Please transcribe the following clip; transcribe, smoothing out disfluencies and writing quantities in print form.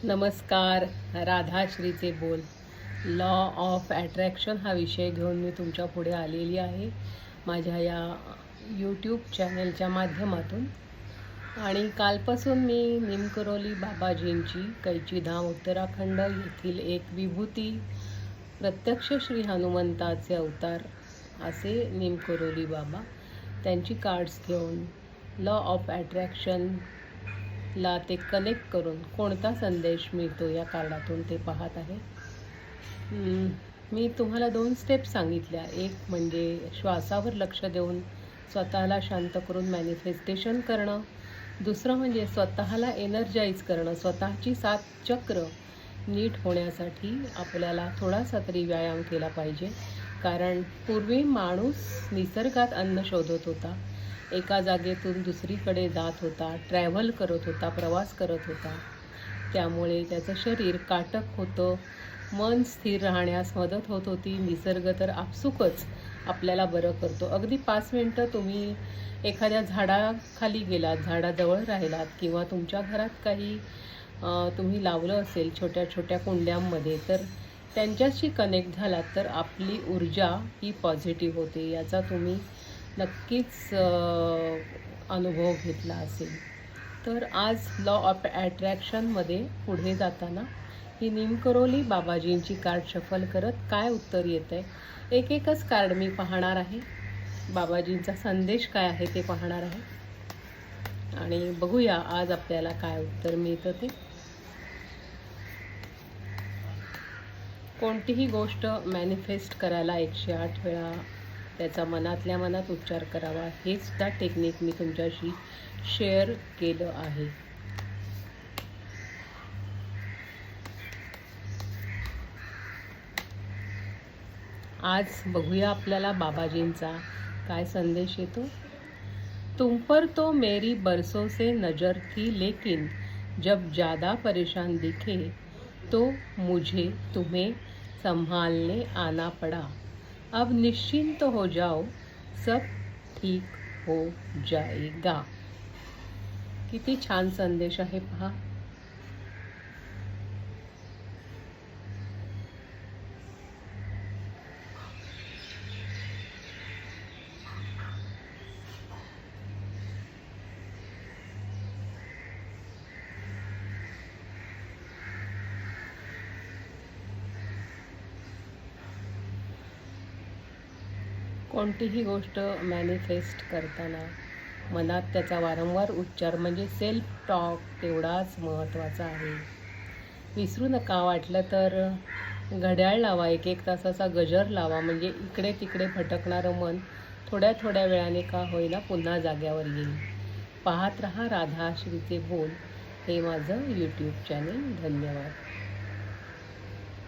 नमस्कार. राधाश्रीचे बोल. Law of attraction हा विषय घेऊन मी तुमच्या पुढे आलेली आहे माझ्या या यूट्यूब चॅनलच्या माध्यमातून. आणि कालपासून मी निमकरोली बाबाजींची कैचीधाम उत्तराखंड येथील एक विभूती प्रत्यक्ष श्री हनुमंताचे अवतार असे निमकरोली बाबा त्यांची कार्ड्स घेऊन लॉ ऑफ अट्रॅक्शन ला ते कनेक्ट करून कोणता संदेश मिळतो या कार्डातून ते पाहत आहे. मी तुम्हाला 2 स्टेप सांगितल्या. एक म्हणजे श्वासावर लक्ष देऊन स्वतःला शांत करून मॅनिफेस्टेशन करणं. दुसरं म्हणजे स्वतःला एनर्जाइज करणं. स्वतःची 7 चक्र नीट होण्यासाठी आपल्याला थोडासा तरी व्यायाम केला पाहिजे. कारण पूर्वी माणूस निसर्गात अन्न शोधत होता, एका जागेतून दुसरीकडे जात होता, ट्रॅव्हल करत होता, प्रवास करत होता. त्यामुळे त्याचं शरीर काटक होतं, मन स्थिर राहण्यास मदत होत होती. निसर्ग तर आपसुकच आपल्याला बरं करतो. अगदी 5 मिनटं तुम्ही एखाद्या झाडाखाली गेलात, झाडाजवळ राहिलात किंवा तुमच्या घरात काही तुम्ही लावलं असेल छोट्या छोट्या कुंड्यांमध्ये, तर त्यांच्याशी कनेक्ट झालात तर आपली ऊर्जा ही पॉझिटिव्ह होते. याचा तुम्ही नक्कीच अनुभव घेतला असेल. तर आज लॉ ऑफ अट्रॅक्शनमध्ये पुढे जाताना ही निमकरोली बाबाजींची कार्ड शफल करत काय उत्तर येतं आहे, एकच कार्ड मी पाहणार आहे. बाबाजींचा संदेश काय आहे ते पाहणार आहे आणि बघूया आज आपल्याला काय उत्तर मिळतं ते. कोणतीही गोष्ट मॅनिफेस्ट करायला 108 वेळा त्याचा मनातल्या मनात उच्चार करावा, हे सुद्धा टेक्निक मी तुमच्याशी शेअर केलं आहे. आज बघूया आपल्याला बाबाजींचा काय संदेश येतो. तुम पर तो मेरी बरसों से नजर थी, लेकिन जब ज़्यादा परेशान दिखे तो मुझे तुम्हें संभालने आना पड़ा. अब निश्चिंत हो जाओ, सब ठीक हो जाएगा. किती छान संदेश आहे पहा. कोणतीही गोष्ट मॅनिफेस्ट करताना मनात त्याचा वारंवार उच्चार म्हणजे सेल्फ टॉक तेवढाच महत्त्वाचा आहे. विसरू नका. वाटलं तर घड्याळ लावा, 1-1 तासाचा गजर लावा, म्हणजे इकडे तिकडे भटकणारं मन थोड्या थोड्या वेळाने का होईना पुन्हा जाग्यावर येईल. पाहत रहा राधाश्रीचे बोल हे माझं यूट्यूब चॅनेल. धन्यवाद.